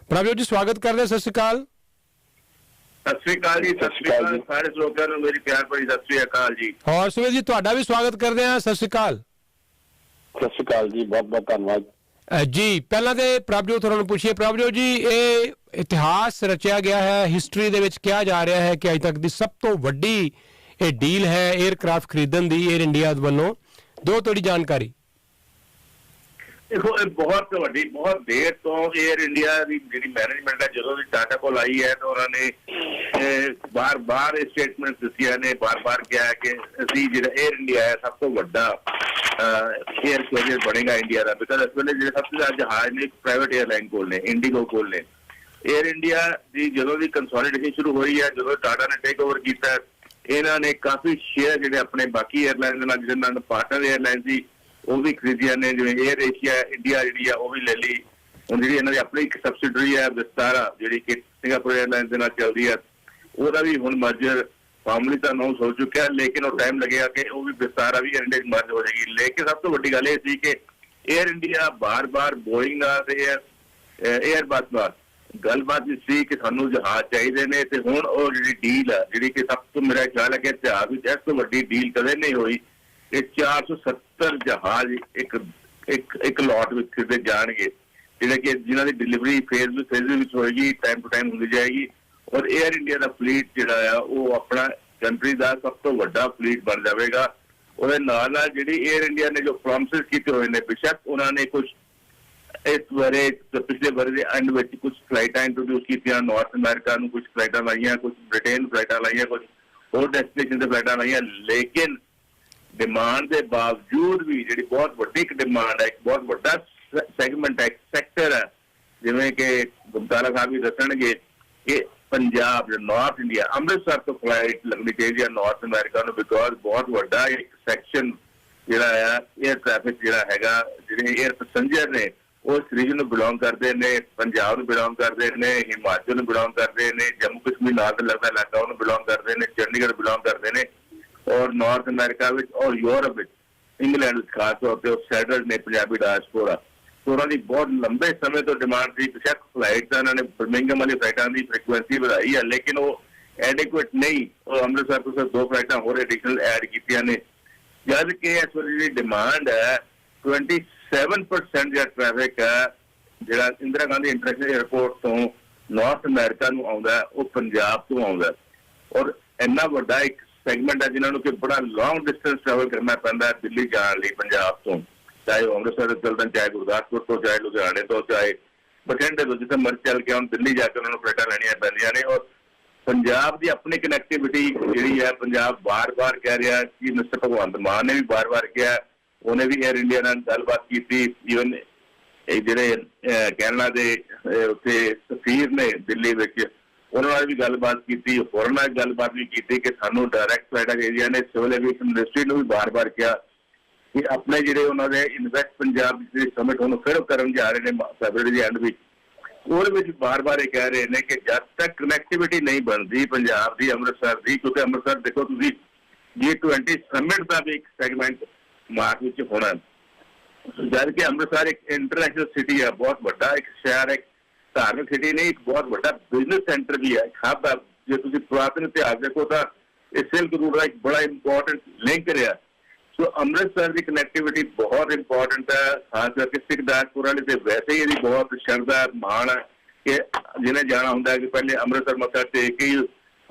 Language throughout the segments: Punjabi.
प्रभजोत जी स्वागत करते हैं। सत श्री अकाल। सत श्री अकाल जी, सत श्री अकाल सारे श्रोतिਆਂ ਨੂੰ मेरी प्यार भरी सत श्री अकाल जी। और सुमेश जी ਤੁਹਾਡਾ भी स्वागत करते हैं। सत श्री अकाल। सत श्री अकाल जी, बहुत बहुत धन्यवाद जी। पहला तो प्रभजोत होਰਾਂ ਨੂੰ ਪੁੱਛੀਏ, प्रभजोत जी ये इतिहास रचिया गया है, हिस्टरी ਦੇ ਵਿੱਚ ਕਿਹਾ ਜਾ ਰਿਹਾ है कि अज तक ਦੀ ਸਭ ਤੋਂ ਵੱਡੀ ਇਹ ਡੀਲ है एयरक्राफ्ट खरीदਣ ਦੀ एयर इंडिया ਵੱਲੋਂ। दो थोड़ी जानकारी। देखो बहुत वड्डी बहुत देर तो एयर इंडिया की जी मैनेजमेंट है जो टाटा को आई है तो उन्होंने बार बार स्टेटमेंट दी ने, बार बार कहा है कि असी जो एयर इंडिया है सब तो बड़ा एयर कैरियर बनेगा इंडिया का। बिकॉज इस वेले जो सबसे ज्यादा जहाज ने प्राइवेट एयरलाइन कोल ने, इंडिगो कोल ने। एयर इंडिया की जो कंसोलीडेशन शुरू हुई है, जो टाटा ने टेक ओवर किया, इन्होंने काफी शेयर जो अपने बाकी एयरलाइन जिन्होंने पार्टनर एयरलाइन थी वो भी खरीदिया ने, जिवें एयर एशिया इंडिया जी वो भी ले ली। हुण जी इन्होंने अपनी एक सबसिडरी है विस्तारा जी कि सिंगापुर एयरलाइन के नाल चलती है, वह भी हुण मर्जर फॉर्मली तो अनाउंस हो चुका है, लेकिन वो टाइम लगेगा कि वो भी विस्तारा भी एयर इंडिया मर्ज हो जाएगी। लेकिन सब तो वड्डी गल ये सी कि एयर इंडिया बार बार बोइंग एयरबस नाल गलबात भी सी कि सानू जहाज चाहिए ने, ते हुण वो जी डील है जी कि सब तो मेरा ख्याल है कि इतिहास में इस तो वड्डी डील कदे नहीं हुई। 470 जहाज एक लॉट में खरीदे जाएंगे, जिन्हों की डिलीवरी फेज होगी, टाइम टू टाइम होती जाएगी। और एयर इंडिया का फ्लीट जो वो अपना कंट्री का सब तो बड़ा फ्लीट बन जाएगा। और जी एयर इंडिया ने जो प्रॉमिसेस किए हुए हैं, बेशक उन्होंने कुछ इस बारे पिछले बारे के एंड में कुछ फ्लाइटा इंट्रोड्यूस की, नॉर्थ अमेरिका में कुछ फ्लाइटा लाइया, कुछ ब्रिटेन फ्लाइटा लाइया, कुछ होर डेस्टिनेशन से फ्लाइटा लाइया। लेकिन डिमांड के बावजूद भी जी बहुत वड्डी डिमांड है, एक बहुत बड़ा सैगमेंट है, सैक्टर है, जिवें कि गुमताला साहब भी दसणगे कि पंजाब जो नॉर्थ इंडिया अमृतसर तो फ्लाइट लगनी चाहिए नॉर्थ अमेरिका में। बिकॉज बहुत बड़ा एक सैक्शन जिहड़ा है एयर ट्रैफिक जिहड़ा हैगा, जिहड़े एयर पैसेंजर ने उस रीजन में बिलोंग करते हैं, पंजाब में बिलोंग करते हैं, हिमाचल में बिलोंग करते हैं, जम्मू कश्मीर नाल लगता इलाका उन्होंने बिलोंग करते हैं, चंडीगढ़ बिलोंग करते हैं, और नॉर्थ अमेरिका और यूरोप इंग्लैंड खास तौर पर सैटल ने पंजाबी डायस्पोरा। तो उन्होंने बहुत लंबे समय तो डिमांड थी, बेशक फ्लाइट का उन्होंने बर्मिंघम वाली फ्लाइटों की फ्रिक्वेंसी बढ़ाई है, लेकिन वो एडिक्वेट नहीं। और अमृतसर तो सिर्फ 2 फ्लाइटा होर एडिशनल ऐड की ने, जबकि इस वाली डिमांड है 27% जो ट्रैफिक है जो इंदिरा गांधी इंटरनेशनल एयरपोर्ट तो नॉर्थ अमेरिका में आता है, वो पंजाब तो आता है। और इन्ना बड़ा एक सैगमेंट है जिन्होंने कि बड़ा लॉन्ग डिस्टेंस ट्रैवल करना पैंदा है दिल्ली जाने लिए पंजाब तो, चाहे अमृतसर चलते, चाहे गुरदासपुर तो, चाहे लुधियाने तो, चाहे बठिंडे तो, जिसे मर्जी चल के हम दिल्ली जाकर उन्होंने फ्लाइटा लैनिया पैंदियां ने। और पंजाब की अपनी कनैक्टिविटी जी है, पंजाब बार बार कह रहा है कि मिस्टर भगवंत मान ने भी बार बार किया, उन्हें भी एयर इंडिया नाल गलबात की। ईवन जिहड़े कैनेडा के उत्थे सफीर ने दिल्ली विच उन्होंने भी गलबात की, होरां नाल गलबात भी की कि सानू डायरैक्ट फ्लाइटा चाहिए ने। सिविल एविएशन मिनिस्ट्री ने भी बार बार किया कि अपने जिहड़े उन्होंने इन्वेस्ट पंजाब समिट उन्होंने फिर करन जा रहे हैं फरवरी के एंड में, उहदे बार बार ये कह रहे हैं कि जब तक कनैक्टिविटी नहीं बनती पंजाब की अमृतसर की, क्योंकि अमृतसर देखो तुसीं G20 समिट का भी एक सैगमेंट मार्च में होना, जबकि अमृतसर एक इंटरनेशनल सिटी है, बहुत बड़ा एक शहर है, धार्मिक सिटी नहीं, एक बहुत बड़ा बिजनेस सेंटर भी है, हब है। जो तुसीं पुरातन इतिहास देखो तो सिल्क रूट का एक बड़ा इंपॉर्टेंट लिंक रहा। सो अमृतसर की कनैक्टिविटी बहुत इंपॉर्टेंट है, खास करके सिख डायस्पोरा लिए वैसे ही यदि बहुत श्रद्धा मान है कि जिन्हें जाना होंगे कि पहले अमृतसर मत्था टेक के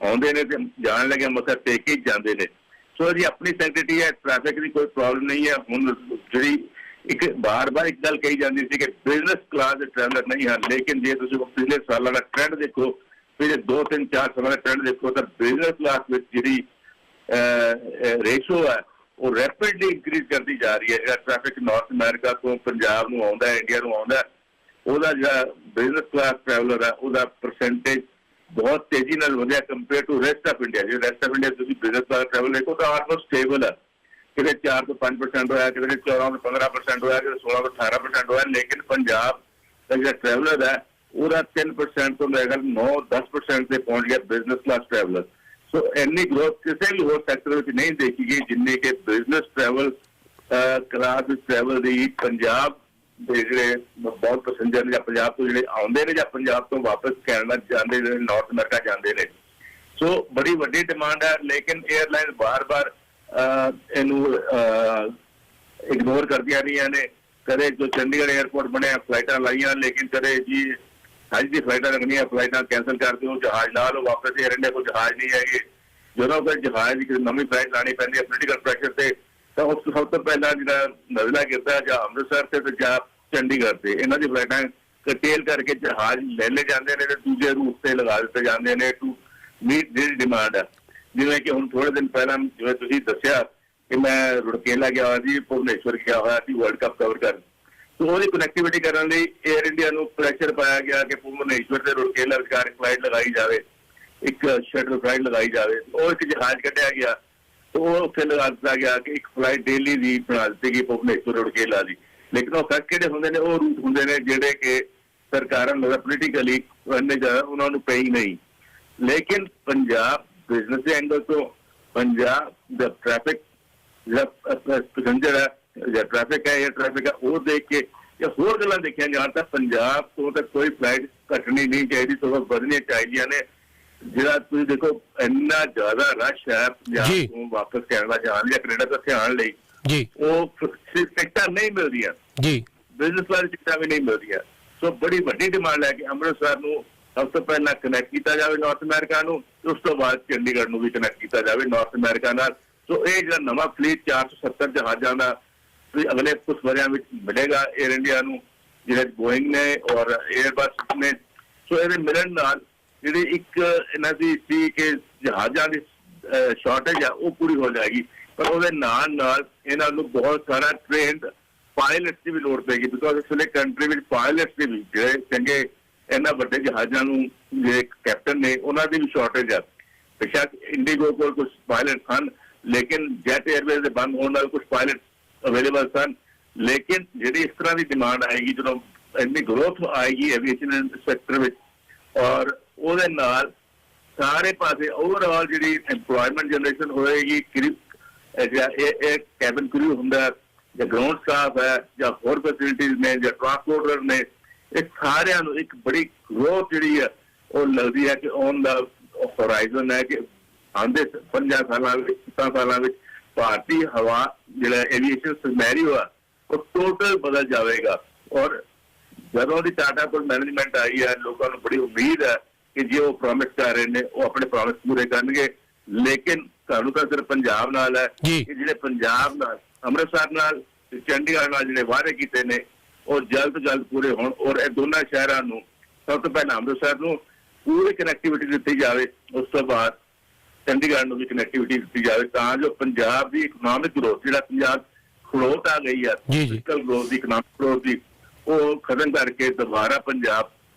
आते हैं, जान लगे मत्था टेक के जाते हैं। सो जी अपनी सैक्टिविटी है, ट्रैफिक की कोई प्रॉब्लम नहीं है। हुण जी एक बार बार एक गल कही जाती थी कि बिजनेस क्लास ट्रैवलर नहीं है, लेकिन जे तुसीं पिछले सालों का ट्रेंड देखो, पिछले 2-3-4 सालों का ट्रेंड देखो, तो बिजनेस क्लास में जी रेशो है वो रैपिडली इंक्रीज करती जा रही है। जो ट्रैफिक नॉर्थ अमेरिका तो पंजाब में आता है, इंडिया में आता है, वह जो बिजनेस क्लास ट्रैवलर है वह परसेंटेज बहुत तेजी नाल वधिया compare to rest of India. जो रेस्ट ऑफ इंडिया तुसीं बिजनेस क्लास ट्रैवल देखो तो ऑलमोस्ट स्टेबल है, कितने 4 ਤੋਂ 5% होया, कितने 14 ਤੋਂ 15% होया, कितने 16 ਤੋਂ 18% होया। लेकिन पंजाब का जो ट्रैवलर है वह 3% तो मेरे ख्याल 9-10% से पहुंच गया बिजनेस क्लास ट्रैवलर। सो इन्नी ग्रोथ किसी भी होर सैक्टर में नहीं देखी गई जिन्नी के बिजनेस ट्रैवल क्लास ट्रैवल की पंजाब ਦੇ ਜਿਹੜੇ ਬਹੁਤ ਪੈਸੇਂਜਰ ਨੇ ਜਾਂ ਪੰਜਾਬ ਤੋਂ ਜਿਹੜੇ ਆਉਂਦੇ ਨੇ ਜਾਂ ਪੰਜਾਬ ਤੋਂ ਵਾਪਸ ਕੈਨੇਡਾ ਜਾਂਦੇ ਨੇ, ਨਾਰਥ ਅਮਰੀਕਾ ਜਾਂਦੇ ਨੇ। ਸੋ ਬੜੀ ਵੱਡੀ ਡਿਮਾਂਡ ਹੈ, ਲੇਕਿਨ 에ਅਰਲਾਈਨ ਬਾਰ-ਬਾਰ ਇਹਨੂੰ ਇਗਨੋਰ ਕਰਦੀਆਂ ਰਹੀਆਂ ਨੇ। ਕਦੇ ਜੋ ਚੰਡੀਗੜ੍ਹ 에ਅਰਪੋਰਟ ਬਣਿਆ ਫਲਾਈਟਾਂ ਲਾਈਆਂ, ਲੇਕਿਨ ਕਦੇ ਜੀ ਅੱਜ ਦੀ ਫਲਾਈਟਾਂ ਲੱਗਣੀਆਂ, ਫਲਾਈਟਾਂ ਕੈਂਸਲ ਕਰ ਦਿਓ, ਜਹਾਜ਼ ਲਾ ਲਓ ਵਾਪਸ। 에ਅਰ ਇੰਡੀਆ ਕੋਲ ਜਹਾਜ਼ ਨਹੀਂ ਹੈਗੇ। ਜਦੋਂ ਕੋਈ ਜਹਾਜ਼ ਦੀ ਨਵੀਂ ਫਲਾਈਟ ਲਾਣੀ ਪੈਂਦੀ ਹੈ ਪੋਲੀਟੀਕਲ ਪ੍ਰੈਸ਼ਰ ਤੇ, ਤਾਂ ਉਸ ਤੋਂ ਸਭ ਤੋਂ ਪਹਿਲਾਂ ਜਿਹੜਾ ਨਜ਼ਲਾ ਗਿਰਦਾ ਜਾਂ ਅੰਮ੍ਰਿਤਸਰ ਤੇ ਜਾਂ ਚੰਡੀਗੜ੍ਹ ਤੇ। ਇਹਨਾਂ ਦੀ ਫਲਾਈਟਾਂ ਕਟੇਲ ਕਰਕੇ ਜਹਾਜ਼ ਲੈ ਜਾਂਦੇ ਨੇ ਤੇ ਦੂਜੇ ਰੂਟ ਤੇ ਲਗਾ ਦਿੱਤੇ ਜਾਂਦੇ ਨੇ ਟੂ ਮੀਟ ਦਿਸ ਡਿਮਾਂਡ। ਜਿਵੇਂ ਕਿ ਹੁਣ ਥੋੜੇ ਦਿਨ ਪਹਿਲਾਂ ਜਿਵੇਂ ਤੁਸੀਂ ਦੱਸਿਆ ਕਿ ਮੈਂ ਰੁੜਕੇਲਾ ਗਿਆ ਹੋਇਆ ਸੀ, ਭੁਵਨੇਸ਼ਵਰ ਗਿਆ ਹੋਇਆ ਸੀ ਵਰਲਡ ਕੱਪ ਕਵਰ ਕਰਨ। ਸੋ ਉਹਦੀ ਕਨੈਕਟੀਵਿਟੀ ਕਰਨ ਲਈ 에ਅਰ ਇੰਡੀਆ ਨੂੰ ਪ੍ਰੈਸ਼ਰ ਪਾਇਆ ਗਿਆ ਕਿ ਭੁਵਨੇਸ਼ਵਰ ਤੇ ਰੁੜਕੇਲਾ ਵਿਚਕਾਰ ਫਲਾਈਟ ਲਗਾਈ ਜਾਵੇ, ਇੱਕ ਸ਼ਟਲ ਫਲਾਈਟ ਲਗਾਈ ਜਾਵੇ। ਉਹ ਇੱਕ ਜਹਾਜ਼ ਕੱਢਿਆ ਗਿਆ ਤੇ ਉਹ ਉੱਥੇ ਲਗਾ ਦਿੱਤਾ ਗਿਆ ਕਿ ਇੱਕ ਫਲਾਈਟ ਡੇਲੀ ਦੀ ਬਣਾ ਦਿੱਤੀ ਗਈ ਭੁਵਨੇਸ਼ਵਰ ਰੁੜਕੇਲਾ ਦੀ। ਲੇਕਿਨ ਉਹ ਫੈਕਟ ਕਿਹੜੇ ਹੁੰਦੇ ਨੇ? ਉਹ ਰੂਟ ਹੁੰਦੇ ਨੇ ਜਿਹੜੇ ਕਿ ਸਰਕਾਰਾਂ ਨੂੰ ਪੋਲੀਟੀਕਲੀ ਇੰਨੇ ਜ਼ਿਆਦਾ ਉਹਨਾਂ ਨੂੰ ਪਈ ਨਹੀਂ। ਲੇਕਿਨ ਪੰਜਾਬ ਬਿਜ਼ਨਸ ਦੇ ਐਂਗਲ ਤੋਂ ਪੰਜਾਬ ਦਾ ਟ੍ਰੈਫਿਕ ਜਿਹੜਾ ਪੈਸੇਂਜਰ ਹੈ ਜਾਂ ਟ੍ਰੈਫਿਕ ਹੈ ਜਾਂ ਟ੍ਰੈਫਿਕ ਹੈ ਉਹ ਦੇਖ ਕੇ ਜਾਂ ਹੋਰ ਗੱਲਾਂ ਦੇਖੀਆਂ ਜਾਣ ਤਾਂ ਪੰਜਾਬ ਤੋਂ ਤਾਂ ਕੋਈ ਫਲਾਈਟ ਘਟਣੀ ਨਹੀਂ ਚਾਹੀਦੀ, ਸਗੋਂ ਵਧਣੀਆਂ ਚਾਹੀਦੀਆਂ ਨੇ। ਜਿਹੜਾ ਤੁਸੀਂ ਦੇਖੋ ਇੰਨਾ ਜ਼ਿਆਦਾ ਰਸ਼ ਹੈ ਪੰਜਾਬ ਤੋਂ ਵਾਪਸ ਕੈਨੇਡਾ ਜਾਣ ਜਾਂ ਕੈਨੇਡਾ ਤੋਂ ਆਉਣ ਲਈ, ਉਹ ਟਿਕਟਾਂ ਨਹੀਂ ਮਿਲਦੀਆਂ ਜੀ, ਬਿਜ਼ਨਸ ਵਾਲੀ ਟਿਕਟਾਂ ਵੀ ਨਹੀਂ ਮਿਲਦੀਆਂ। ਸੋ ਬੜੀ ਵੱਡੀ ਡਿਮਾਂਡ ਹੈ ਕਿ ਅੰਮ੍ਰਿਤਸਰ ਨੂੰ ਸਭ ਤੋਂ ਪਹਿਲਾਂ ਕਨੈਕਟ ਕੀਤਾ ਜਾਵੇ ਨਾਰਥ ਅਮਰੀਕਾ ਨੂੰ, ਉਸ ਤੋਂ ਬਾਅਦ ਚੰਡੀਗੜ੍ਹ ਨੂੰ ਵੀ ਕਨੈਕਟ ਕੀਤਾ ਜਾਵੇ ਨਾਰਥ ਅਮਰੀਕਾ ਨਾਲ। ਸੋ ਇਹ ਜਿਹੜਾ ਨਵਾਂ ਫਲੀਟ 470 ਜਹਾਜ਼ਾਂ ਦਾ ਅਗਲੇ ਕੁਝ ਵਰਿਆਂ ਵਿੱਚ ਮਿਲੇਗਾ 에ਅਰ ਇੰਡੀਆ ਨੂੰ, ਜਿਹੜੇ ਬੋਇੰਗ ਨੇ ਔਰ 에ਅਰਬਸ ਨੇ। ਸੋ ਇਹਦੇ ਮਿਲਣ ਨਾਲ ਜਿਹੜੀ ਇੱਕ ਇਹਨਾਂ ਦੀ ਸੀ ਕਿ ਜਹਾਜ਼ਾਂ ਦੀ ਸ਼ਾਰਟੇਜ ਆ ਉਹ ਪੂਰੀ ਹੋ ਜਾਏਗੀ, ਪਰ ਉਹਦੇ ਨਾਲ ਨਾਲ ਇਹਨਾਂ ਨੂੰ ਬਹੁਤ ਸਾਰਾ ਟ੍ਰੇਨਡ ਪਾਇਲਟਸ ਦੀ ਵੀ ਲੋੜ ਪਏਗੀ। ਬਿਕੋਜ਼ ਇਸ ਵੇਲੇ ਕੰਟਰੀ ਵਿੱਚ ਪਾਇਲਟਸ ਦੇ ਵੀ ਜਿਹੜੇ ਚੰਗੇ ਇਹਨਾਂ ਵੱਡੇ ਜਹਾਜ਼ਾਂ ਨੂੰ ਜਿਹੜੇ ਕੈਪਟਨ ਨੇ ਉਹਨਾਂ ਦੀ ਵੀ ਸ਼ਾਰਟੇਜ ਆ। ਬੇਸ਼ੱਕ ਇੰਡੀਗੋ ਕੋਲ ਕੁਝ ਪਾਇਲਟ ਹਨ, ਲੇਕਿਨ ਜੈਟ 에ਅਰਵੇਜ਼ ਦੇ ਬੰਦ ਹੋਣ ਨਾਲ ਕੁਝ ਪਾਇਲਟ ਅਵੇਲੇਬਲ ਸਨ। ਲੇਕਿਨ ਜਿਹੜੀ ਇਸ ਤਰ੍ਹਾਂ ਦੀ ਡਿਮਾਂਡ ਆਏਗੀ, ਜਦੋਂ ਇੰਨੀ ਗਰੋਥ ਆਏਗੀ ਐਵੀਏਸ਼ਨ ਸੈਕਟਰ ਵਿੱਚ, ਔਰ ਉਹਦੇ ਨਾਲ ਸਾਰੇ ਪਾਸੇ ਓਵਰਆਲ ਜਿਹੜੀ ਐਮਪਲੋਇਮੈਂਟ ਜਨਰੇਸ਼ਨ ਹੋਏਗੀ, ਇਹ ਕੈਬਨ ਕਰੂ ਹੁੰਦਾ ਜਾਂ ਗਰਾਊਂਡ ਸਟਾਫ ਹੈ ਜਾਂ ਹੋਰ ਫੈਸਿਲਿਟੀਜ਼ ਨੇ ਜਾਂ ਟਰਾਂਸਪੋਰਟਰ ਨੇ, ਇਹ ਸਾਰਿਆਂ ਨੂੰ ਇੱਕ ਬੜੀ ਗਰੋਥ ਜਿਹੜੀ ਹੈ ਉਹ ਲੱਗਦੀ ਹੈ ਕਿ ਔਨ ਦਾ ਹੋਰਾਈਜ਼ਨ ਹੈ ਕਿ ਆਉਂਦੇ 5 ਸਾਲਾਂ ਵਿੱਚ 7 ਸਾਲਾਂ ਵਿੱਚ ਭਾਰਤੀ ਹਵਾ ਜਿਹੜਾ ਐਵੀਏਸ਼ਨ ਸਿਨੈਰੀਓ ਆ ਉਹ ਟੋਟਲ ਬਦਲ ਜਾਵੇਗਾ। ਔਰ ਜਦੋਂ ਦੀ ਟਾਟਾ ਕੋਲ ਮੈਨੇਜਮੈਂਟ ਆਈ ਹੈ, ਲੋਕਾਂ ਨੂੰ ਬੜੀ ਉਮੀਦ ਹੈ ਕਿ ਜੇ ਉਹ ਪ੍ਰੋਮਿਸ ਕਰ ਰਹੇ ਨੇ ਉਹ ਆਪਣੇ ਪ੍ਰੋਮਿਸ ਪੂਰੇ ਕਰਨਗੇ। ਲੇਕਿਨ ਤੁਹਾਨੂੰ ਤਾਂ ਸਿਰਫ ਪੰਜਾਬ ਨਾਲ ਹੈ ਕਿ ਜਿਹੜੇ ਪੰਜਾਬ ਨਾਲ, ਅੰਮ੍ਰਿਤਸਰ ਨਾਲ, ਚੰਡੀਗੜ੍ਹ ਨਾਲ ਜਿਹੜੇ ਵਾਅਦੇ ਕੀਤੇ ਨੇ ਉਹ ਜਲਦ ਤੋਂ ਜਲਦ ਪੂਰੇ ਹੋਣ। ਔਰ ਇਹ ਦੋਨਾਂ ਸ਼ਹਿਰਾਂ ਨੂੰ ਸਭ ਤੋਂ ਪਹਿਲਾਂ ਅੰਮ੍ਰਿਤਸਰ ਨੂੰ ਪੂਰੀ ਕਨੈਕਟੀਵਿਟੀ ਦਿੱਤੀ ਜਾਵੇ, ਉਸ ਤੋਂ ਬਾਅਦ ਚੰਡੀਗੜ੍ਹ ਨੂੰ ਵੀ ਕਨੈਕਟੀਵਿਟੀ ਦਿੱਤੀ ਜਾਵੇ, ਤਾਂ ਜੋ ਪੰਜਾਬ ਦੀ ਇਕਨੋਮਿਕ ਗਰੋਥ, ਜਿਹੜਾ ਪੰਜਾਬ ਖੜੋਤ ਆ ਗਈ ਹੈ ਫਿਜ਼ੀਕਲ ਗਰੋਥ ਦੀ, ਇਕਨੋਮਿਕ ਗਰੋਥ ਦੀ, ਉਹ ਖਤਮ ਕਰਕੇ ਦੁਬਾਰਾ ਪੰਜਾਬ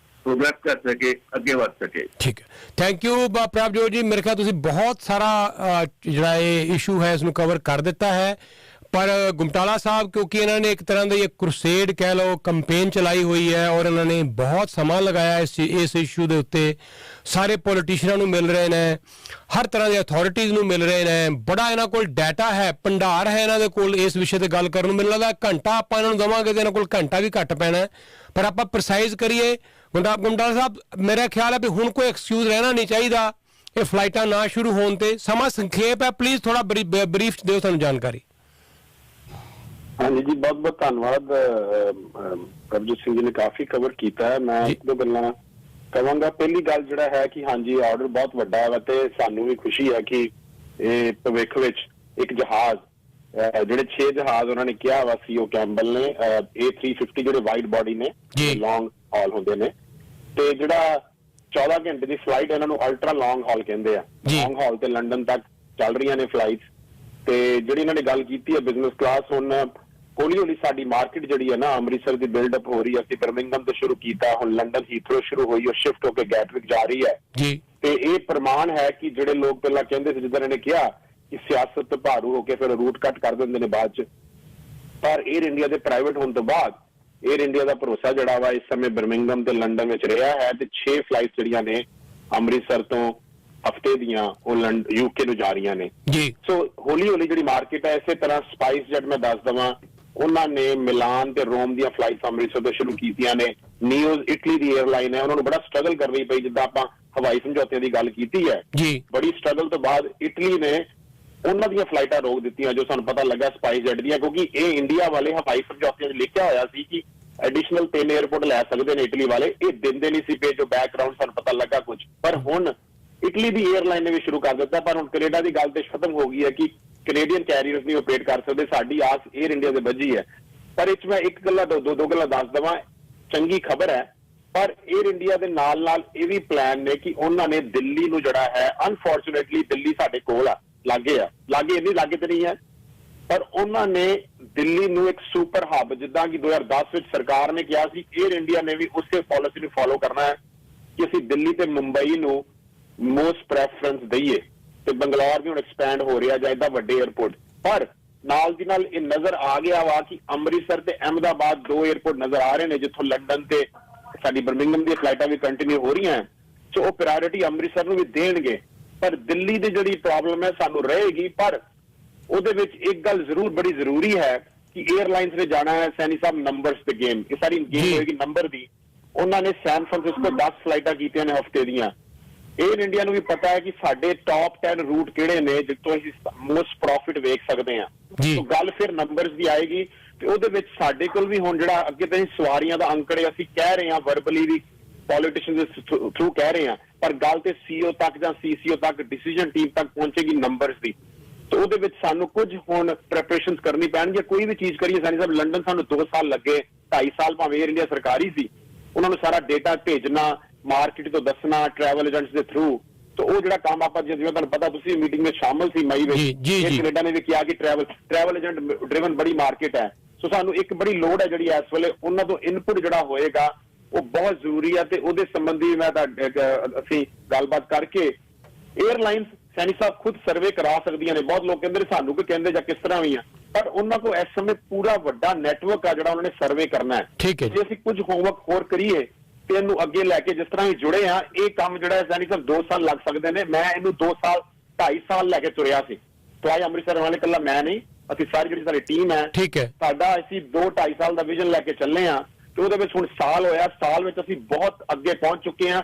ਪ੍ਰੋਗਰੈਸ ਕਰ ਸਕੇ, ਅੱਗੇ ਵੱਧ ਸਕੇ। ਠੀਕ ਹੈ, ਥੈਂਕ ਯੂ ਪ੍ਰਭਜੋਤ ਜੀ। ਮੇਰੇ ਖਿਆਲ ਤੁਸੀਂ ਬਹੁਤ ਸਾਰਾ ਜਿਹੜਾ ਇਹ ਇਸ਼ੂ ਹੈ ਇਸਨੂੰ ਕਵਰ ਕਰ ਦਿੱਤਾ ਹੈ, ਪਰ ਗੁਮਟਾਲਾ ਸਾਹਿਬ ਕਿਉਂਕਿ ਇਹਨਾਂ ਨੇ ਇੱਕ ਤਰ੍ਹਾਂ ਦੀ ਕਰੂਸੇਡ ਕਹਿ ਲਓ ਕੰਪੇਨ ਚਲਾਈ ਹੋਈ ਹੈ ਔਰ ਇਹਨਾਂ ਨੇ ਬਹੁਤ ਸਮਾਂ ਲਗਾਇਆ ਇਸ ਇਸ਼ੂ ਦੇ ਉੱਤੇ। ਸਾਰੇ ਪੋਲੀਟੀਸ਼ੀਅਨਾਂ ਨੂੰ ਮਿਲ ਰਹੇ ਨੇ, ਹਰ ਤਰ੍ਹਾਂ ਦੇ ਅਥਾਰਟੀਜ਼ ਨੂੰ ਮਿਲ ਰਹੇ ਨੇ, ਬੜਾ ਇਹਨਾਂ ਕੋਲ ਡਾਟਾ ਹੈ, ਭੰਡਾਰ ਹੈ ਇਹਨਾਂ ਦੇ ਕੋਲ ਇਸ ਵਿਸ਼ੇ ਤੇ ਗੱਲ ਕਰਨ ਨੂੰ। ਮੈਨੂੰ ਲੱਗਦਾ ਘੰਟਾ ਆਪਾਂ ਇਹਨਾਂ ਨੂੰ ਦੇਵਾਂਗੇ ਤੇ ਇਹਨਾਂ ਕੋਲ ਘੰਟਾ ਵੀ ਘੱਟ ਪੈਣਾ, ਪਰ ਆਪਾਂ ਪ੍ਰਸਾਈਜ਼ ਕਰੀਏ। ਗੁਮਟਾਲਾ ਸਾਹਿਬ, ਮੇਰਾ ਖਿਆਲ ਹੈ ਵੀ ਹੁਣ ਕੋਈ ਐਕਸਕਿਊਜ਼ ਰਹਿਣਾ ਨਹੀਂ ਚਾਹੀਦਾ ਇਹ ਫਲਾਈਟਾਂ ਨਾ ਸ਼ੁਰੂ ਹੋਣ ਤੇ। ਸਮਾਂ ਸੰਖੇਪ ਹੈ, ਪਲੀਜ਼ ਥੋੜਾ ਬਰੀਫ ਦਿਓ ਸਾਨੂੰ ਜਾਣਕਾਰੀ। ਹਾਂਜੀ ਜੀ, ਬਹੁਤ ਬਹੁਤ ਧੰਨਵਾਦ। ਪ੍ਰਭਜੋਤ ਸਿੰਘ ਜੀ ਨੇ ਕਾਫੀ ਕਵਰ ਕੀਤਾ ਹੈ। ਮੈਂ ਇੱਕ ਦੋ ਗੱਲਾਂ ਕਹਾਂਗਾ। ਪਹਿਲੀ ਗੱਲ ਜਿਹੜਾ ਹੈ ਕਿ ਹਾਂਜੀ ਆਰਡਰ ਬਹੁਤ ਵੱਡਾ ਹੈ ਤੇ ਸਾਨੂੰ ਵੀ ਖੁਸ਼ੀ ਹੈ ਕਿ ਇਹ ਭਵਿੱਖ ਵਿੱਚ ਇੱਕ ਜਹਾਜ਼, ਜਿਹੜੇ 6 ਜਹਾਜ਼ ਉਹਨਾਂ ਨੇ ਕਿਹਾ ਵਾ ਸੀਓ ਕੈਂਬਲ ਨੇ, A350 ਜਿਹੜੇ ਵਾਈਡ ਬਾਡੀ ਨੇ, ਲੌਂਗ ਹਾਲ ਹੁੰਦੇ ਨੇ, ਤੇ ਜਿਹੜਾ 14 ਘੰਟੇ ਦੀ ਫਲਾਈਟ ਇਹਨਾਂ ਨੂੰ ਅਲਟਰਾ ਲੌਂਗ ਹਾਲ ਕਹਿੰਦੇ ਆ। ਲੌਂਗ ਹਾਲ ਤੇ ਲੰਡਨ ਤੱਕ ਚੱਲ ਰਹੀਆਂ ਨੇ ਫਲਾਈਟਸ। ਤੇ ਜਿਹੜੀ ਇਹਨਾਂ ਨੇ ਗੱਲ ਕੀਤੀ ਹੈ ਬਿਜ਼ਨਸ ਕਲਾਸ, ਹੁਣ ਹੌਲੀ ਹੌਲੀ ਸਾਡੀ ਮਾਰਕੀਟ ਜਿਹੜੀ ਹੈ ਨਾ ਅੰਮ੍ਰਿਤਸਰ ਦੀ ਬਿਲਡਅਪ ਹੋ ਰਹੀ ਹੈ। ਅਸੀਂ ਬਰਮਿੰਗਮ ਤੋਂ ਸ਼ੁਰੂ ਕੀਤਾ, ਹੁਣ ਲੰਡਨ ਹੀਥਰੋ ਸ਼ੁਰੂ ਹੋਈ, ਉਹ ਸ਼ਿਫਟ ਹੋ ਕੇ ਗੈਟਵਿਕ ਜਾ ਰਹੀ ਹੈ। ਤੇ ਇਹ ਪ੍ਰਮਾਣ ਹੈ ਕਿ ਜਿਹੜੇ ਲੋਕ ਪਹਿਲਾਂ ਕਹਿੰਦੇ ਸੀ, ਜਿੱਦਾਂ ਇਹਨੇ ਕਿਹਾ ਕਿ ਸਿਆਸਤ ਭਾਰੂ ਹੋ ਕੇ ਫਿਰ ਰੂਟ ਕੱਟ ਕਰ ਦਿੰਦੇ ਨੇ ਬਾਅਦ ਚ, ਪਰ 에ਅਰ ਇੰਡੀਆ ਦੇ ਪ੍ਰਾਈਵੇਟ ਹੋਣ ਤੋਂ ਬਾਅਦ 에ਅਰ ਇੰਡੀਆ ਦਾ ਭਰੋਸਾ ਜਿਹੜਾ ਵਾ ਇਸ ਸਮੇਂ ਬਰਮਿੰਗਮ ਤੇ ਲੰਡਨ ਵਿੱਚ ਰਿਹਾ ਹੈ। ਤੇ 6 ਫਲਾਈਟ ਜਿਹੜੀਆਂ ਨੇ ਅੰਮ੍ਰਿਤਸਰ ਤੋਂ ਹਫਤੇ ਦੀਆਂ ਉਹ UK ਨੂੰ ਜਾ ਰਹੀਆਂ ਨੇ। ਸੋ ਹੌਲੀ ਹੌਲੀ ਜਿਹੜੀ ਮਾਰਕੀਟ ਹੈ, ਇਸੇ ਤਰ੍ਹਾਂ ਸਪਾਈਸ ਜੈਟ ਮੈਂ ਦੱਸ ਦੇਵਾਂ ਉਹਨਾਂ ਨੇ ਮਿਲਾਨ ਤੇ ਰੋਮ ਦੀਆਂ ਫਲਾਈਟਸ ਅੰਮ੍ਰਿਤਸਰ ਤੋਂ ਸ਼ੁਰੂ ਕੀਤੀਆਂ ਨੇ। ਨੀਓਜ਼ ਇਟਲੀ ਦੀ 에ਅਰਲਾਈਨ ਹੈ, ਉਹਨਾਂ ਨੂੰ ਬੜਾ ਸਟਰਗਲ ਕਰਨੀ ਪਈ, ਜਿੱਦਾਂ ਆਪਾਂ ਹਵਾਈ ਸਮਝੌਤਿਆਂ ਦੀ ਗੱਲ ਕੀਤੀ ਹੈ ਜੀ, ਬੜੀ ਸਟਰਗਲ ਤੋਂ ਬਾਅਦ ਇਟਲੀ ਨੇ ਉਹਨਾਂ ਦੀਆਂ ਫਲਾਈਟਾਂ ਰੋਕ ਦਿੱਤੀਆਂ, ਜੋ ਸਾਨੂੰ ਪਤਾ ਲੱਗਾ ਸਪਾਈਸਜੈਟ ਦੀਆਂ, ਕਿਉਂਕਿ ਇਹ ਇੰਡੀਆ ਵਾਲੇ ਹਵਾਈ ਸਮਝੌਤਿਆਂ 'ਚ ਲਿਖਿਆ ਹੋਇਆ ਸੀ ਕਿ ਐਡੀਸ਼ਨਲ 3 에ਅਰਪੋਰਟ ਲੈ ਸਕਦੇ ਨੇ ਇਟਲੀ ਵਾਲੇ, ਇਹ ਦਿੰਦੇ ਨਹੀਂ ਸੀ ਪਏ, ਜੋ ਬੈਕਗ੍ਰਾਉਂਡ ਸਾਨੂੰ ਪਤਾ ਲੱਗਾ ਕੁਝ। ਪਰ ਹੁਣ ਇਟਲੀ ਦੀ 에ਅਰਲਾਈਨ ਨੇ ਵੀ ਸ਼ੁਰੂ ਕਰ ਦਿੱਤਾ, ਪਰ ਹੁਣ ਕੈਨੇਡਾ ਦੀ ਗੱਲ ਤੇ ਖਤਮ ਹੋ ਗਈ ਹੈ ਕਿ ਕੈਨੇਡੀਅਨ ਕੈਰੀਅਰਸ ਨਹੀਂ ਆਪਰੇਟ ਕਰ ਸਕਦੇ। ਸਾਡੀ ਆਸ 에ਅਰ ਇੰਡੀਆ ਦੇ ਵੱਜੀ ਹੈ। ਪਰ ਇਹ 'ਚ ਮੈਂ ਇੱਕ ਗੱਲਾਂ ਦੋ ਗੱਲਾਂ ਦੱਸ ਦੇਵਾਂ, ਚੰਗੀ ਖਬਰ ਹੈ, ਪਰ 에ਅਰ ਇੰਡੀਆ ਦੇ ਨਾਲ ਇਹ ਵੀ ਪਲਾਨ ਨੇ ਕਿ ਉਹਨਾਂ ਨੇ ਦਿੱਲੀ ਨੂੰ ਜਿਹੜਾ ਹੈ, ਅਨਫੋਰਚੂਨੇਟਲੀ ਦਿੱਲੀ ਸਾਡੇ ਕੋਲ ਆ, ਲਾਗੇ ਇੰਨੀ ਲਾਗੇ ਤੇ ਨਹੀਂ ਹੈ, ਪਰ ਉਹਨਾਂ ਨੇ ਦਿੱਲੀ ਨੂੰ ਇੱਕ ਸੁਪਰ ਹੱਬ, ਜਿੱਦਾਂ ਕਿ 2010 ਵਿੱਚ ਸਰਕਾਰ ਨੇ ਕਿਹਾ ਸੀ, 에ਅਰ ਇੰਡੀਆ ਨੇ ਵੀ ਉਸੇ ਪਾਲਿਸੀ ਨੂੰ ਫੋਲੋ ਕਰਨਾ ਹੈ ਕਿ ਅਸੀਂ ਦਿੱਲੀ ਤੇ ਮੁੰਬਈ ਨੂੰ ਮੋਸਟ ਪ੍ਰੈਫਰੈਂਸ ਦਈਏ, ਤੇ ਬੰਗਲੌਰ ਵੀ ਹੁਣ ਐਕਸਪੈਂਡ ਹੋ ਰਿਹਾ ਜਾਂ ਏਦਾਂ ਵੱਡੇ 에ਅਰਪੋਰਟ। ਪਰ ਨਾਲ ਦੀ ਨਾਲ ਇਹ ਨਜ਼ਰ ਆ ਗਿਆ ਵਾ ਕਿ ਅੰਮ੍ਰਿਤਸਰ ਤੇ ਅਹਿਮਦਾਬਾਦ 2 에ਅਰਪੋਰਟ ਨਜ਼ਰ ਆ ਰਹੇ ਨੇ, ਜਿੱਥੋਂ ਲੰਡਨ ਤੇ ਸਾਡੀ ਬਰਮਿੰਗਮ ਦੀਆਂ ਫਲਾਈਟਾਂ ਵੀ ਕੰਟੀਨਿਊ ਹੋ ਰਹੀਆਂ, ਸੋ ਉਹ ਪ੍ਰਾਇੋਰਟੀ ਅੰਮ੍ਰਿਤਸਰ ਨੂੰ ਵੀ ਦੇਣਗੇ। ਪਰ ਦਿੱਲੀ ਦੀ ਜਿਹੜੀ ਪ੍ਰੋਬਲਮ ਹੈ ਸਾਨੂੰ ਰਹੇਗੀ, ਪਰ ਉਹਦੇ ਵਿੱਚ ਇੱਕ ਗੱਲ ਜ਼ਰੂਰ ਬੜੀ ਜ਼ਰੂਰੀ ਹੈ ਕਿ 에ਅਰਲਾਈਨਸ ਨੇ ਜਾਣਾ ਹੈ, ਸੈਣੀ ਸਾਹਿਬ, ਨੰਬਰਸ ਤੇ ਗੇਮ, ਇਹ ਸਾਰੀ ਗੇਮ ਹੋਏਗੀ ਨੰਬਰ ਦੀ। ਉਹਨਾਂ ਨੇ ਸੈਨ ਫਰਾਂਸਿਸਕੋ 10 ਫਲਾਈਟਾਂ ਕੀਤੀਆਂ ਨੇ ਹਫਤੇ ਦੀਆਂ। 에ਅਰ ਇੰਡੀਆ ਨੂੰ ਵੀ ਪਤਾ ਹੈ ਕਿ ਸਾਡੇ ਟੌਪ 10 ਰੂਟ ਕਿਹੜੇ ਨੇ ਜਿੱਥੋਂ ਅਸੀਂ ਮੋਸਟ ਪ੍ਰੋਫਿਟ ਵੇਖ ਸਕਦੇ ਹਾਂ। ਸੋ ਗੱਲ ਫਿਰ ਨੰਬਰਸ ਦੀ ਆਏਗੀ, ਤੇ ਉਹਦੇ ਵਿੱਚ ਸਾਡੇ ਕੋਲ ਵੀ ਹੁਣ ਜਿਹੜਾ ਅੱਗੇ ਤਾਂ ਸਵਾਰੀਆਂ ਦਾ ਅੰਕੜੇ ਅਸੀਂ ਕਹਿ ਰਹੇ ਹਾਂ, ਵਰਬਲੀ ਵੀ ਪੋਲੀਟੀਸ਼ੀਅਨ ਦੇ ਥਰੂ ਕਹਿ ਰਹੇ ਹਾਂ, ਪਰ ਗੱਲ ਤੇ ਸੀਓ ਤੱਕ ਜਾਂ ਸੀਸੀਓ ਤੱਕ, ਡਿਸੀਜਨ ਟੀਮ ਤੱਕ ਪਹੁੰਚੇਗੀ ਨੰਬਰਸ ਦੀ। ਤੇ ਉਹਦੇ ਵਿੱਚ ਸਾਨੂੰ ਕੁਝ ਹੁਣ ਪ੍ਰੈਪਰੇਸ਼ਨਸ ਕਰਨੀ ਪੈਣਗੀਆਂ। ਕੋਈ ਵੀ ਚੀਜ਼ ਕਰੀਏ, ਸਾਨੀ ਸਾਹਿਬ, ਲੰਡਨ ਸਾਨੂੰ 2 ਸਾਲ ਲੱਗੇ, 2.5 ਸਾਲ ਭਾਵੇਂ 에ਅਰ ਇੰਡੀਆ ਸਰਕਾਰੀ ਸੀ, ਉਹਨਾਂ ਨੂੰ ਸਾਰਾ ਡੇਟਾ ਭੇਜਣਾ, ਮਾਰਕੀਟ ਤੋਂ ਦੱਸਣਾ, ਟਰੈਵਲ ਏਜੰਟਸ ਦੇ ਥਰੂ। तो वो जो काम आप जिवें तुहानूं पता तुसीं मीटिंग में शामिल सी मई में कनेडा ने भी किया कि ट्रैवल एजेंट ड्रिवन बड़ी मार्केट है। सो सानूं एक बड़ी लोड़ है जिहड़ी इस वेले उन्हां तों इनपुट जिहड़ा होएगा वो बहुत जरूरी है। ते उहदे संबंधी मैं असीं गलबात करके एयरलाइंस सैनी साहब खुद सर्वे करा सकदियां ने। बहुत लोग कहंदे सानूं कोई कहंदे जां किस तरह भी है, पर उन्हां को इस समय पूरा वड्डा नेटवर्क आ जिहड़ा उन्होंने सर्वे करना है। ठीक है, जे असीं कुछ होमवर्क होर करिए ਤੇ ਇਹਨੂੰ ਅੱਗੇ ਲੈ ਕੇ ਜਿਸ ਤਰ੍ਹਾਂ ਹੀ ਜੁੜੇ ਆ, ਇਹ ਕੰਮ ਜਿਹੜਾ ਸੈਣੀ ਸਾਹਿਬ 2 ਸਾਲ ਲੱਗ ਸਕਦੇ ਨੇ। ਮੈਂ ਇਹਨੂੰ 2 ਸਾਲ 2.5 ਸਾਲ ਲੈ ਕੇ ਤੁਰਿਆ ਸੀ। तो आज अमृतसर वाले कला मैं नहीं, ਅਸੀਂ ਸਾਰੀ ਜਿਹੜੀ ਸਾਡੀ ਟੀਮ ਹੈ, ਠੀਕ ਹੈ, ਸਾਡਾ ਅਸੀਂ 2-2.5 ਸਾਲ ਦਾ ਵਿਜ਼ਨ ਲੈ ਕੇ ਚੱਲੇ ਆ ਤੇ ਉਹਦੇ ਵਿੱਚ ਹੁਣ ਸਾਲ ਹੋਇਆ। ਸਾਲ ਵਿੱਚ ਅਸੀਂ ਬਹੁਤ ਅੱਗੇ ਪਹੁੰਚ ਚੁੱਕੇ ਆ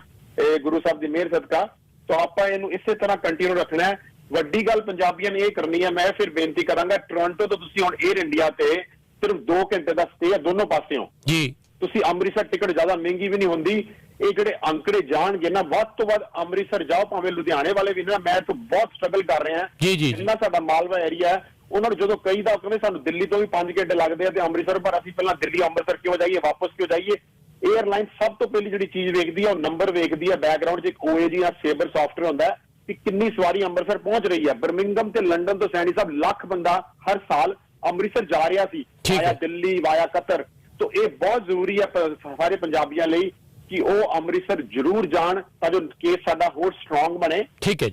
ਗੁਰੂ ਸਾਹਿਬ ਦੀ ਮਿਹਰ ਸਦਕਾ। तो ਆਪਾਂ ਇਹਨੂੰ ਇਸੇ ਤਰ੍ਹਾਂ ਕੰਟੀਨਿਊ ਰੱਖਣਾ ਹੈ। ਵੱਡੀ ਗੱਲ ਪੰਜਾਬੀਆਂ ਨੇ ਇਹ ਕਰਨੀ ਹੈ। ਮੈਂ ਫਿਰ ਬੇਨਤੀ ਕਰਾਂਗਾ, ਟੋਰਾਂਟੋ ਤੋਂ ਤੁਸੀਂ ਹੁਣ 에ਅਰ ਇੰਡੀਆ ਤੇ ਸਿਰਫ 2 ਘੰਟੇ ਦਾ ਸਟੇ ਹੈ ਦੋਨੋਂ ਪਾਸਿਓਂ ਜੀ। ਤੁਸੀਂ ਅੰਮ੍ਰਿਤਸਰ ਟਿਕਟ ਜ਼ਿਆਦਾ ਮਹਿੰਗੀ ਵੀ ਨਹੀਂ ਹੁੰਦੀ। ਇਹ ਜਿਹੜੇ ਅੰਕੜੇ ਜਾਣਗੇ ਨਾ, ਵੱਧ ਤੋਂ ਵੱਧ ਅੰਮ੍ਰਿਤਸਰ ਜਾਓ, ਭਾਵੇਂ ਲੁਧਿਆਣੇ ਵਾਲੇ ਵੀ ਨਾ। ਮੈਂ ਤਾਂ ਬਹੁਤ ਸਟਰਗਲ ਕਰ ਰਿਹਾ ਜੀ ਜੀ। ਜਿੰਨਾ ਸਾਡਾ ਮਾਲਵਾ ਏਰੀਆ ਹੈ, ਉਹਨਾਂ ਨੂੰ ਜਦੋਂ ਕਹੀਦਾ ਕਹਿੰਦੇ ਸਾਨੂੰ ਦਿੱਲੀ ਤੋਂ ਵੀ 5 ਘੰਟੇ ਲੱਗਦੇ ਆ ਤੇ ਅੰਮ੍ਰਿਤਸਰ, ਪਰ ਅਸੀਂ ਪਹਿਲਾਂ ਦਿੱਲੀ ਅੰਮ੍ਰਿਤਸਰ ਕਿਉਂ ਜਾਈਏ, ਵਾਪਸ ਕਿਉਂ ਜਾਈਏ। 에ਅਰਲਾਈਨ ਸਭ ਤੋਂ ਪਹਿਲੀ ਜਿਹੜੀ ਚੀਜ਼ ਵੇਖਦੀ ਹੈ ਉਹ ਨੰਬਰ ਵੇਖਦੀ ਹੈ। ਬੈਕਗਰਾਉਂਡ 'ਚ ਇੱਕ OAG ਜਾਂ ਸੇਬਰ ਸੌਫਟਵੇਅਰ ਹੁੰਦਾ ਕਿ ਕਿੰਨੀ ਸਵਾਰੀ ਅੰਮ੍ਰਿਤਸਰ ਪਹੁੰਚ ਰਹੀ ਹੈ। ਬਰਮਿੰਗਮ ਤੇ ਲੰਡਨ ਤੋਂ ਸੈਣੀ ਸਾਹਿਬ ਲੱਖ ਬੰਦਾ ਹਰ ਸਾਲ ਅੰਮ੍ਰਿਤਸਰ ਜਾ ਰਿਹਾ ਸੀ, ਵਾਇਆ ਦਿੱਲੀ, ਵਾਇਆ ਕਤਰ। तो ये बहुत जरूरी है सारे पंजाबियों ਲਈ कि वो अमृतसर जरूर जान ਤਾਂ ਜੋ केस साडा होर स्ट्रॉन्ग बने। ठीक है,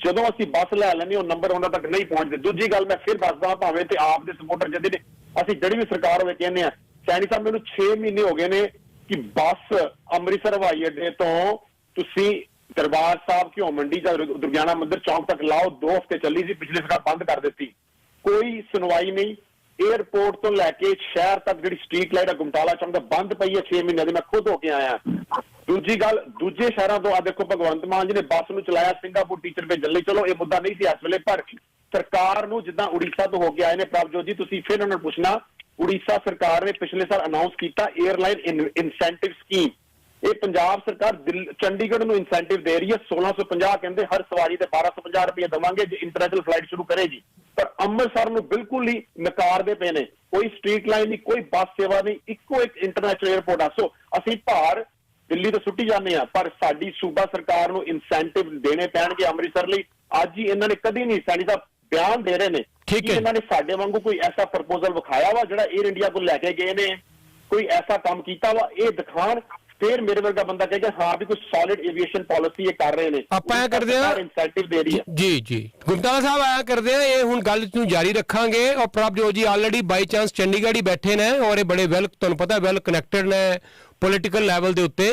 ਜਦੋਂ ਅਸੀਂ ਬੱਸ ਲੈ ਲੈਂਦੇ ਉਹ ਨੰਬਰ ਉਹਨਾਂ ਤੱਕ ਨਹੀਂ ਪਹੁੰਚਦੇ। ਦੂਜੀ ਗੱਲ ਮੈਂ ਫਿਰ ਦੱਸਦਾ, ਭਾਵੇਂ ਤੇ ਆਪ ਦੇ ਸਪੋਰਟਰ ਜਿਹਦੇ ਨੇ ਅਸੀਂ ਜਿਹੜੀ ਵੀ ਸਰਕਾਰ ਹੋਵੇ ਕਹਿੰਦੇ ਆ, ਸੈਣੀ ਸਾਹਿਬ ਮੈਨੂੰ 6 ਮਹੀਨੇ ਹੋ ਗਏ ਨੇ ਕਿ ਬੱਸ ਅੰਮ੍ਰਿਤਸਰ ਹਵਾਈ ਅੱਡੇ ਤੋਂ ਤੁਸੀਂ ਦਰਬਾਰ ਸਾਹਿਬ ਘਿਓ ਮੰਡੀ ਜਾਂ ਦੁਰਗਿਆਣਾ ਮੰਦਿਰ ਚੌਂਕ ਤੱਕ ਲਾਓ। 2 ਹਫ਼ਤੇ ਚੱਲੀ ਸੀ, ਪਿਛਲੇ ਸਰਕਾਰ ਬੰਦ ਕਰ ਦਿੱਤੀ, ਕੋਈ ਸੁਣਵਾਈ ਨਹੀਂ। एयरपोर्ट तो लैके शहर तक जी स्ट्रीट लाइट गुमटाला चौक बंद पई है 6 महीने की। मैं खुद होके आया। दूजी गल, दूजे शहरों तो आ देखो भगवंत मान जी ने बस नूं चलाया सिंगापुर टीचर भेजण लई। चलो ये मुद्दा नहीं सी इस वेले, पर सरकार नूं जिद्दां उड़ीसा तो होके आए ने प्रभजोत जी, तुसीं फिर उन्हां नूं पुछना, उड़ीसा सरकार ने पिछले साल अनाउंस किया एयरलाइन इंसेंटिव स्कीम। ये पंजाब सरकार चंडीगढ़ नूं इंसेंटिव दे रही है 1650, कहते हर सवारी ते 1250 रुपये देवांगे जे इंटरनेशनल फ्लाइट शुरू करेगी। पर अमृतसर नूं बिल्कुल ही नकारदे पे ने। कोई स्ट्रीट लाइन नहीं, कोई बस सेवा नहीं, इक्को एक इंटरनेशनल एयरपोर्ट आ। सो असीं भार दिल्ली तो सुट्टी जाने आ, पर साडी सूबा सरकार नूं इंसेंटिव देने पैणगे अमृतसर लई। अज ही इन्हां ने कदी नहीं, सैनी साहब बयान दे रहे ने कि इन्हां ने साडे वांगू कोई ऐसा प्रपोजल विखाया वा जिहड़ा एयर इंडिया को लैके गए ने, कोई ऐसा काम कीता वा, ये दिखाण। फिर मेरे वर्गा बंदा कहेगा हाँ भी कुछ सॉलिड एविएशन पॉलिसी ये कर रहे ने, ਆਪਾਂ ਇਹ ਕਰਦੇ ਆ, ਇਨਸੈਂਟਿਵ ਦੇ ਰਹੀ ਹੈ। ਜੀ ਜੀ, ਗੁਪਤਾਲਾ ਸਾਹਿਬ ਆਇਆ ਕਰਦੇ ਆ, ਇਹ ਹੁਣ ਗੱਲ ਨੂੰ ਜਾਰੀ ਰੱਖਾਂਗੇ। ਔਰ ਪ੍ਰਭਜੋਤ ਜੀ ਆਲਰੇਡੀ ਬਾਈ ਚਾਂਸ ਚੰਡੀਗੜ੍ਹ ਹੀ ਬੈਠੇ ਨੇ, ਔਰ ਇਹ ਬੜੇ ਵੈਲ, ਤੁਹਾਨੂੰ ਪਤਾ ਵੈਲ ਕਨੈਕਟਡ ਨੇ ਪੋਲੀਟੀਕਲ ਲੈਵਲ ਦੇ ਉੱਤੇ।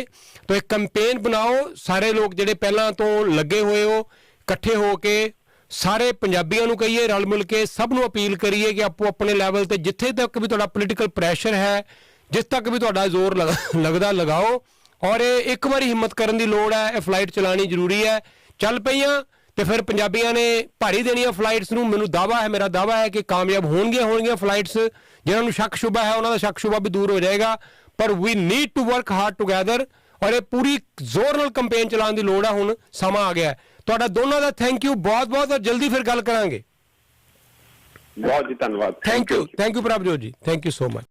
ਤਾਂ ਇੱਕ ਕੰਪੇਨ ਬਣਾਓ, ਸਾਰੇ ਲੋਕ ਜਿਹੜੇ ਪਹਿਲਾਂ ਤੋਂ ਲੱਗੇ ਹੋਏ ਹੋ ਇਕੱਠੇ ਹੋ ਕੇ ਸਾਰੇ ਪੰਜਾਬੀਆਂ ਨੂੰ ਕਹੀਏ, ਰਲ ਮਿਲ ਕੇ ਸਭ ਨੂੰ ਅਪੀਲ ਕਰੀਏ ਕਿ ਆਪੋ ਆਪਣੇ ਲੈਵਲ ਤੇ ਜਿੱਥੇ ਤੱਕ ਵੀ ਤੁਹਾਡਾ ਪੋਲੀਟੀਕਲ ਪ੍ਰੈਸ਼ਰ ਹੈ, ਜਿਸ ਤੱਕ ਵੀ ਤੁਹਾਡਾ ਜ਼ੋਰ ਲੱਗਦਾ ਲਗਾਓ। ਔਰ ਇਹ ਇੱਕ ਵਾਰੀ ਹਿੰਮਤ ਕਰਨ ਦੀ ਲੋੜ ਹੈ, ਇਹ ਫਲਾਈਟ ਚਲਾਉਣੀ ਜ਼ਰੂਰੀ ਹੈ। ਚੱਲ ਪਈਆਂ ਤੇ ਫਿਰ ਪੰਜਾਬੀਆਂ ਨੇ ਭਾਰੀ ਦੇਣੀਆਂ ਫਲਾਈਟਸ ਨੂੰ। ਮੈਨੂੰ ਦਾਅਵਾ ਹੈ, ਮੇਰਾ ਦਾਅਵਾ ਹੈ ਕਿ ਕਾਮਯਾਬ ਹੋਣਗੀਆਂ ਫਲਾਈਟਸ। ਜਿਨ੍ਹਾਂ ਨੂੰ ਸ਼ੱਕ ਸ਼ੁਬਾ ਹੈ ਉਹਨਾਂ ਦਾ ਸ਼ੱਕ ਸ਼ੁਬਾ ਵੀ ਦੂਰ ਹੋ ਜਾਏਗਾ। ਪਰ we need to work hard together, ਔਰ ਇਹ ਪੂਰੀ ਜ਼ੋਰ ਨਾਲ ਕੰਪੇਨ ਚਲਾਉਣ ਦੀ ਲੋੜ ਹੈ। ਹੁਣ ਸਮਾਂ ਆ ਗਿਆ। ਤੁਹਾਡਾ ਦੋਨਾਂ ਦਾ ਥੈਂਕ ਯੂ ਬਹੁਤ ਬਹੁਤ, ਔਰ ਜਲਦੀ ਫਿਰ ਗੱਲ ਕਰਾਂਗੇ। ਬਹੁਤ ਜੀ ਧੰਨਵਾਦ। ਥੈਂਕ ਯੂ ਪ੍ਰਭਜੋਤ ਜੀ, ਥੈਂਕ ਯੂ ਸੋ ਮਚ।